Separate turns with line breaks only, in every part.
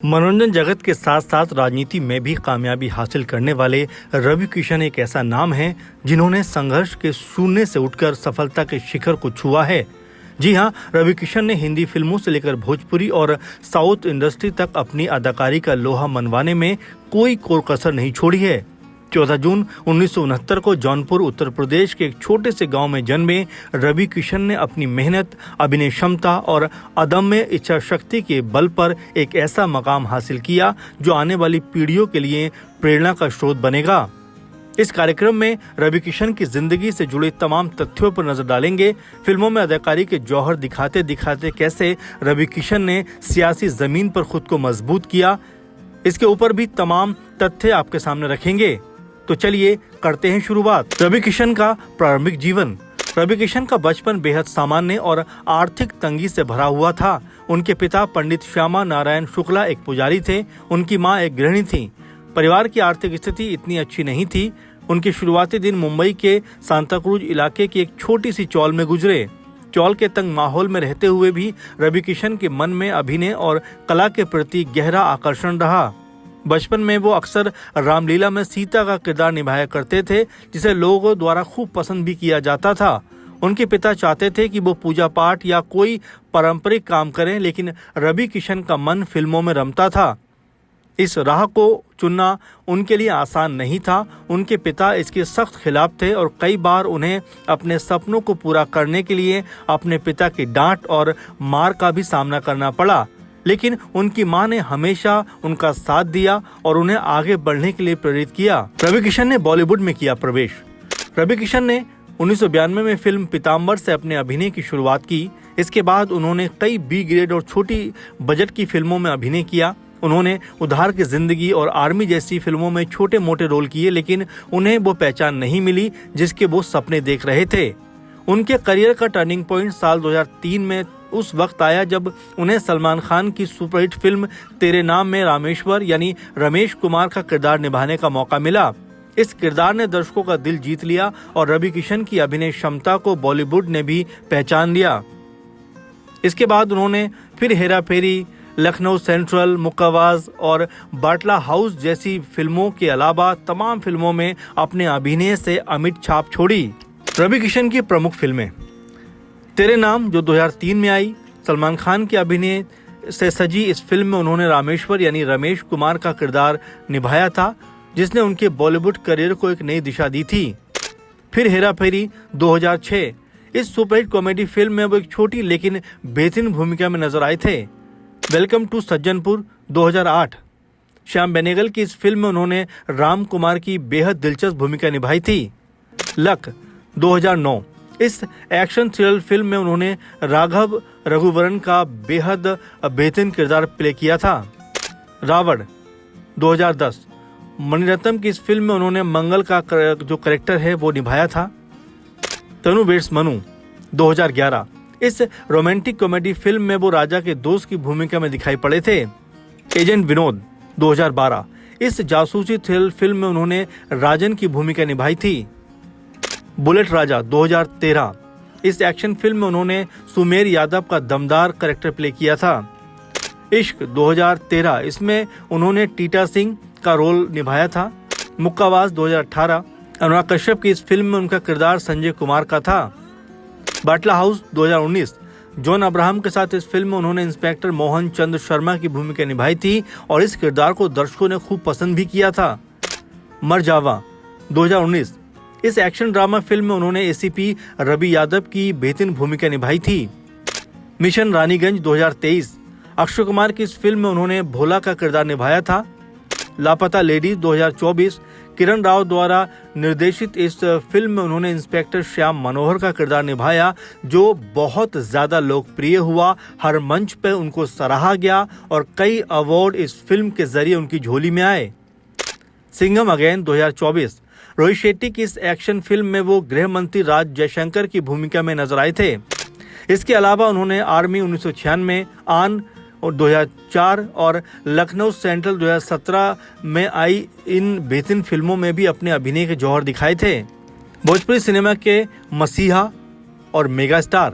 मनोरंजन जगत के साथ साथ राजनीति में भी कामयाबी हासिल करने वाले रवि किशन एक ऐसा नाम है जिन्होंने संघर्ष के शून्य से उठकर सफलता के शिखर को छुआ है। जी हां, रवि किशन ने हिंदी फिल्मों से लेकर भोजपुरी और साउथ इंडस्ट्री तक अपनी अदाकारी का लोहा मनवाने में कोई कोर कसर नहीं छोड़ी है। 14 जून 1969 को जौनपुर उत्तर प्रदेश के एक छोटे से गांव में जन्मे रवि किशन ने अपनी मेहनत, अभिनय क्षमता और अदम्य इच्छा शक्ति के बल पर एक ऐसा मकाम हासिल किया जो आने वाली पीढ़ियों के लिए प्रेरणा का स्रोत बनेगा। इस कार्यक्रम में रवि किशन की जिंदगी से जुड़े तमाम तथ्यों पर नजर डालेंगे। फिल्मों में अदाकारी के जौहर दिखाते दिखाते कैसे रवि किशन ने सियासी जमीन पर खुद को मजबूत किया, इसके ऊपर भी तमाम तथ्य आपके सामने रखेंगे। तो चलिए करते हैं शुरुआत। रवि किशन का प्रारंभिक जीवन। रवि किशन का बचपन बेहद सामान्य और आर्थिक तंगी से भरा हुआ था। उनके पिता पंडित श्यामा नारायण शुक्ला एक पुजारी थे। उनकी मां एक गृहिणी थी। परिवार की आर्थिक स्थिति इतनी अच्छी नहीं थी। उनके शुरुआती दिन मुंबई के सांताक्रूज इलाके की एक छोटी सी चौल में गुजरे। चौल के तंग माहौल में रहते हुए भी रवि किशन के मन में अभिनय और कला के प्रति गहरा आकर्षण रहा। बचपन में वो अक्सर रामलीला में सीता का किरदार निभाया करते थे, जिसे लोगों द्वारा खूब पसंद भी किया जाता था। उनके पिता चाहते थे कि वो पूजा पाठ या कोई पारंपरिक काम करें, लेकिन रवि किशन का मन फिल्मों में रमता था। इस राह को चुनना उनके लिए आसान नहीं था। उनके पिता इसके सख्त खिलाफ थे और कई बार उन्हें अपने सपनों को पूरा करने के लिए अपने पिता की डांट और मार का भी सामना करना पड़ा। लेकिन उनकी मां ने हमेशा उनका साथ दिया और उन्हें आगे बढ़ने के लिए प्रेरित किया। रवि किशन ने बॉलीवुड में किया प्रवेश। रवि किशन ने 1992 में फिल्म पीताम्बर से अपने अभिनय की शुरुआत की। इसके बाद उन्होंने कई बी ग्रेड और छोटी बजट की फिल्मों में अभिनय किया। उन्होंने उधार की जिंदगी और आर्मी जैसी फिल्मों में छोटे मोटे रोल किए, लेकिन उन्हें वो पहचान नहीं मिली जिसके वो सपने देख रहे थे। उनके करियर का टर्निंग पॉइंट साल 2003 में उस वक्त आया जब उन्हें सलमान खान की सुपरहिट फिल्म तेरे नाम में रामेश्वर यानी रमेश कुमार का किरदार निभाने का मौका मिला। इस किरदार ने दर्शकों का दिल जीत लिया और रवि किशन की अभिनय क्षमता को बॉलीवुड ने भी पहचान लिया। इसके बाद उन्होंने फिर हेरा फेरी, लखनऊ सेंट्रल, मुक्काबाज और बाटला हाउस जैसी फिल्मों के अलावा तमाम फिल्मों में अपने अभिनय से अमिट छाप छोड़ी। रवि किशन की प्रमुख फिल्में: तेरे नाम जो 2003 में आई। सलमान खान के अभिनय से सजी इस फिल्म में उन्होंने रामेश्वर यानी रमेश कुमार का किरदार निभाया था, जिसने उनके बॉलीवुड करियर को एक नई दिशा दी थी। फिर हेरा फेरी 2006। इस सुपरहिट कॉमेडी फिल्म में वो एक छोटी लेकिन बेहतरीन भूमिका में नजर आए थे। Welcome to Sajjanpur 2008। श्याम बेनेगल की इस फिल्म में उन्होंने राम कुमार की बेहद दिलचस्प भूमिका निभाई थी। लक 2009। इस एक्शन थ्रिलर फिल्म में उन्होंने राघव रघुवरन का बेहद बेहतरीन किरदार प्ले किया था। रावण 2010। मणिरत्नम की इस फिल्म में उन्होंने मंगल का जो कैरेक्टर है वो निभाया था। तनु वेड्स मनु 2011। इस रोमांटिक कॉमेडी फिल्म में वो राजा के दोस्त की भूमिका में दिखाई पड़े थे। एजेंट विनोद 2012। इस जासूसी थ्रिलर फिल्म में उन्होंने राजन की भूमिका निभाई थी। बुलेट राजा 2013। इस एक्शन फिल्म में उन्होंने सुमेर यादव का दमदार कैरेक्टर प्ले किया था। इश्क 2013। इसमें उन्होंने टीटा सिंह का रोल निभाया था। मुक्काबाज 2018। अनुराग कश्यप की इस फिल्म में उनका किरदार संजय कुमार का था। बाटला हाउस 2019। जॉन अब्राहम के साथ इस फिल्म में उन्होंने इंस्पेक्टर मोहन चंद्र शर्मा की भूमिका निभाई थी और इस किरदार को दर्शकों ने खूब पसंद भी किया था। मर जावा 2019। इस एक्शन ड्रामा फिल्म में उन्होंने एसीपी रवि यादव की बेहतरीन भूमिका निभाई थी। मिशन रानीगंज 2023। अक्षय कुमार की इस फिल्म में उन्होंने भोला का किरदार निभाया था। लापता लेडीज 2024। किरण राव द्वारा निर्देशित इस फिल्म में उन्होंने इंस्पेक्टर श्याम मनोहर का किरदार निभाया, जो बहुत ज्यादा लोकप्रिय हुआ। हर मंच पर उनको सराहा गया और कई अवार्ड इस फिल्म के जरिए उनकी झोली में आए। सिंघम अगेन 2024। रोहित शेट्टी की इस एक्शन फिल्म में वो गृह मंत्री राज जयशंकर की भूमिका में नजर आए थे। इसके अलावा उन्होंने आर्मी 1996, आन 2004 और लखनऊ सेंट्रल 2017 में आई इन बेहतरीन फिल्मों में भी अपने अभिनय के जौहर दिखाए थे। भोजपुरी सिनेमा के मसीहा और मेगा स्टार।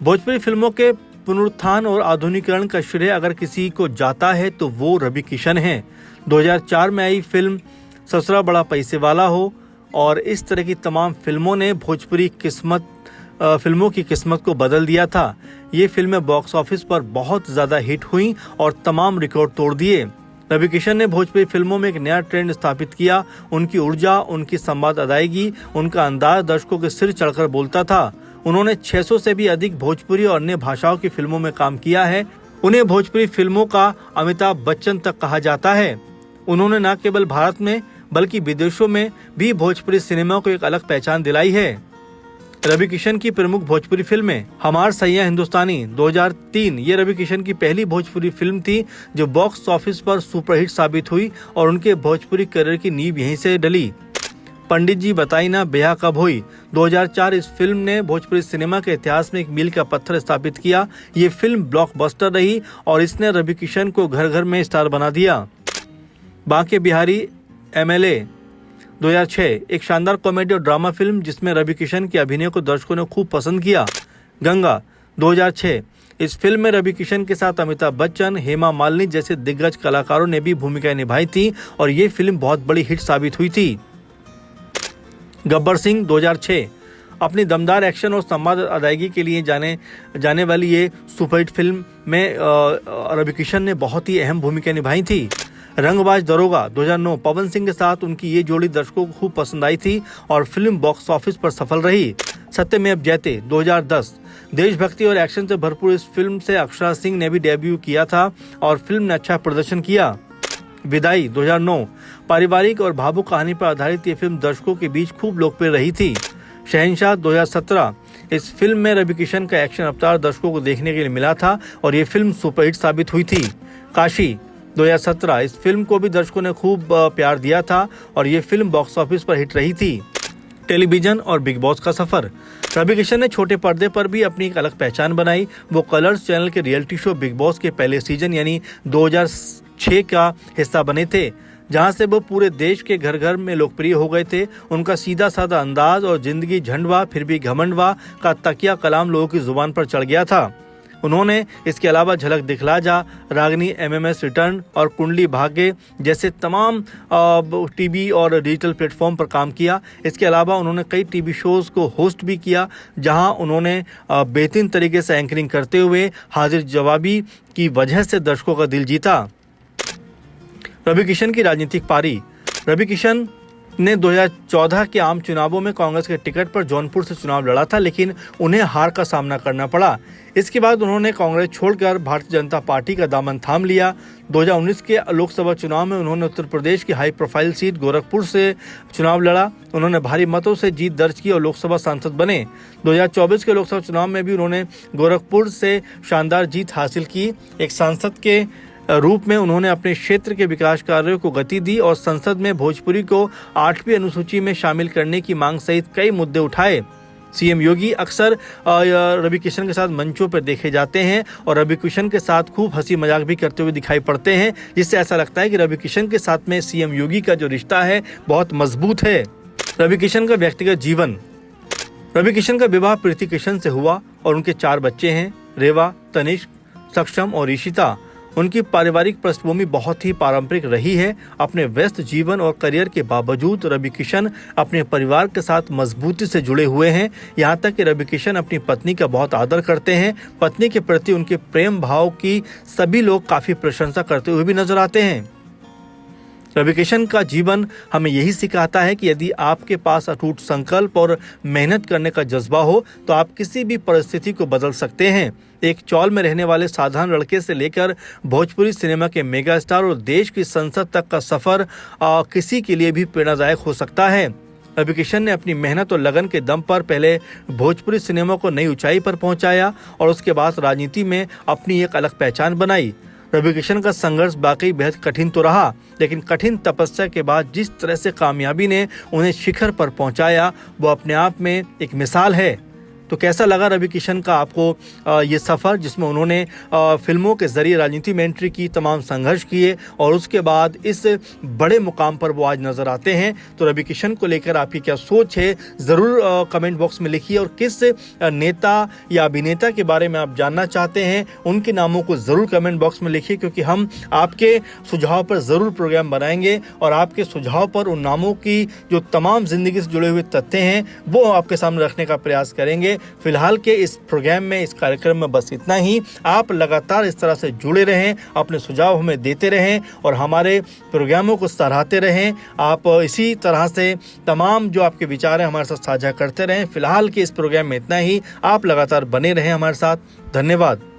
भोजपुरी फिल्मों के पुनरुत्थान और आधुनिकीकरण का श्रेय अगर किसी को जाता है तो वो रवि किशन हैं। 2004 में आई फिल्म ससुरा बड़ा पैसे वाला हो और इस तरह की तमाम फिल्मों ने भोजपुरी फिल्मों की किस्मत को बदल दिया था। ये फिल्में बॉक्स ऑफिस पर बहुत ज़्यादा हिट हुई और तमाम रिकॉर्ड तोड़ दिए। रवि किशन ने भोजपुरी फिल्मों में एक नया ट्रेंड स्थापित किया। उनकी ऊर्जा, उनकी संवाद अदायगी, उनका अंदाज दर्शकों के सिर चढ़कर बोलता था। उन्होंने 600 से भी अधिक भोजपुरी और अन्य भाषाओं की फिल्मों में काम किया है। उन्हें भोजपुरी फिल्मों का अमिताभ बच्चन तक कहा जाता है। उन्होंने न केवल भारत में बल्कि विदेशों में भी भोजपुरी सिनेमा को एक अलग पहचान दिलाई है। रवि किशन की प्रमुख भोजपुरी फिल्में हमार सैया हिंदुस्तानी 2003 ये रवि किशन की पहली भोजपुरी फिल्म थी जो बॉक्स ऑफिस पर सुपरहिट साबित हुई और उनके भोजपुरी करियर की नींव यहीं से डली। पंडित जी बताई ना ब्याह कब हुई 2004 इस फिल्म ने भोजपुरी सिनेमा के इतिहास में एक मील का पत्थर स्थापित किया। ये फिल्म ब्लॉकबस्टर रही और इसने रवि किशन को घर घर में स्टार बना दिया। बांके बिहारी MLA 2006 एक शानदार कॉमेडी और ड्रामा फिल्म जिसमें रवि किशन के अभिनय को दर्शकों ने खूब पसंद किया। गंगा 2006 इस फिल्म में रवि किशन के साथ अमिताभ बच्चन, हेमा मालिनी जैसे दिग्गज कलाकारों ने भी भूमिकाएं निभाई थी और ये फिल्म बहुत बड़ी हिट साबित हुई थी। गब्बर सिंह 2006 अपनी दमदार एक्शन और संवाद अदायगी के लिए जाने वाली ये सुपरहिट फिल्म में रवि किशन ने बहुत ही अहम भूमिका निभाई थी। रंगबाज दरोगा 2009 पवन सिंह के साथ उनकी ये जोड़ी दर्शकों को खूब पसंद आई थी और फिल्म बॉक्स ऑफिस पर सफल रही। सत्यमेव जयते 2010 देशभक्ति और एक्शन से भरपूर इस फिल्म से अक्षरा सिंह ने भी डेब्यू किया था और फिल्म ने अच्छा प्रदर्शन किया। विदाई 2009 पारिवारिक और भावुक कहानी पर आधारित ये फिल्म दर्शकों के बीच खूब लोकप्रिय रही थी। शहंशाह 2017 इस फिल्म में रवि किशन का एक्शन अवतार दर्शकों को देखने के लिए मिला था और ये फिल्म सुपरहिट साबित हुई थी। काशी 2017 इस फिल्म को भी दर्शकों ने खूब प्यार दिया था और ये फिल्म बॉक्स ऑफिस पर हिट रही थी। टेलीविजन और बिग बॉस का सफर रवि किशन ने छोटे पर्दे पर भी अपनी एक अलग पहचान बनाई। वो कलर्स चैनल के रियलिटी शो बिग बॉस के पहले सीजन यानी 2006 का हिस्सा बने थे, जहां से वो पूरे देश के घर घर में लोकप्रिय हो गए थे। उनका सीधा साधा अंदाज और जिंदगी झंडवा फिर भी घमंडवा का तकिया कलाम लोगों की जुबान पर चढ़ गया था। उन्होंने इसके अलावा झलक दिखला जा, रागनी MMS रिटर्न और कुंडली भाग्य जैसे तमाम टीवी और डिजिटल प्लेटफॉर्म पर काम किया। इसके अलावा उन्होंने कई टीवी शोज को होस्ट भी किया, जहां उन्होंने बेहतरीन तरीके से एंकरिंग करते हुए हाजिर जवाबी की वजह से दर्शकों का दिल जीता। रवि किशन की राजनीतिक पारी रवि किशन ने 2014 के आम चुनावों में कांग्रेस के टिकट पर जौनपुर से चुनाव लड़ा था, लेकिन उन्हें हार का सामना करना पड़ा। इसके बाद उन्होंने कांग्रेस छोड़कर भारतीय जनता पार्टी का दामन थाम लिया। 2019 के लोकसभा चुनाव में उन्होंने उत्तर प्रदेश की हाई प्रोफाइल सीट गोरखपुर से चुनाव लड़ा। उन्होंने भारी मतों से जीत दर्ज की और लोकसभा सांसद बने। 2024 के लोकसभा चुनाव में भी उन्होंने गोरखपुर से शानदार जीत हासिल की। एक सांसद के रूप में उन्होंने अपने क्षेत्र के विकास कार्यों को गति दी और संसद में भोजपुरी को 8वीं अनुसूची में शामिल करने की मांग सहित कई मुद्दे उठाए। सीएम योगी अक्सर रवि किशन के साथ मंचों पर देखे जाते हैं और रवि किशन के साथ खूब हंसी मजाक भी करते हुए दिखाई पड़ते हैं, जिससे ऐसा लगता है कि रवि किशन के साथ में सीएम योगी का जो रिश्ता है बहुत मजबूत है। रवि किशन का व्यक्तिगत जीवन रवि किशन का विवाह प्रीति किशन से हुआ और उनके 4 बच्चे हैं, रेवा, तनिष्क, सक्षम और ईशिता। उनकी पारिवारिक पृष्ठभूमि बहुत ही पारंपरिक रही है। अपने व्यस्त जीवन और करियर के बावजूद रवि किशन अपने परिवार के साथ मजबूती से जुड़े हुए हैं। यहाँ तक कि रवि किशन अपनी पत्नी का बहुत आदर करते हैं। पत्नी के प्रति उनके प्रेम भाव की सभी लोग काफी प्रशंसा करते हुए भी नजर आते हैं। रवि किशन का जीवन हमें यही सिखाता है कि यदि आपके पास अटूट संकल्प और मेहनत करने का जज्बा हो तो आप किसी भी परिस्थिति को बदल सकते हैं। एक चौल में रहने वाले साधारण लड़के से लेकर भोजपुरी सिनेमा के मेगा स्टार और देश की संसद तक का सफर किसी के लिए भी प्रेरणादायक हो सकता है। रवि किशन ने अपनी मेहनत और लगन के दम पर पहले भोजपुरी सिनेमा को नई ऊंचाई पर पहुंचाया और उसके बाद राजनीति में अपनी एक अलग पहचान बनाई। रवि किशन का संघर्ष वाकई बेहद कठिन तो रहा, लेकिन कठिन तपस्या के बाद जिस तरह से कामयाबी ने उन्हें शिखर पर पहुंचाया वो अपने आप में एक मिसाल है। तो कैसा लगा रवि किशन का आपको ये सफ़र, जिसमें उन्होंने फिल्मों के ज़रिए राजनीति में एंट्री की, तमाम संघर्ष किए और उसके बाद इस बड़े मुकाम पर वो आज नज़र आते हैं। तो रवि किशन को लेकर आपकी क्या सोच है, ज़रूर कमेंट बॉक्स में लिखिए। और किस नेता या अभिनेता के बारे में आप जानना चाहते हैं, उनके नामों को ज़रूर कमेंट बॉक्स में लिखिए, क्योंकि हम आपके सुझाव पर ज़रूर प्रोग्राम बनाएंगे और आपके सुझाव पर उन नामों की जो तमाम ज़िंदगी से जुड़े हुए तथ्य हैं वो आपके सामने रखने का प्रयास करेंगे। फिलहाल के इस प्रोग्राम में, इस कार्यक्रम में बस इतना ही। आप लगातार इस तरह से जुड़े रहें, अपने सुझाव हमें देते रहें और हमारे प्रोग्रामों को सराहते रहें। आप इसी तरह से तमाम जो आपके विचार हैं हमारे साथ साझा करते रहें। फिलहाल के इस प्रोग्राम में इतना ही। आप लगातार बने रहें हमारे साथ। धन्यवाद।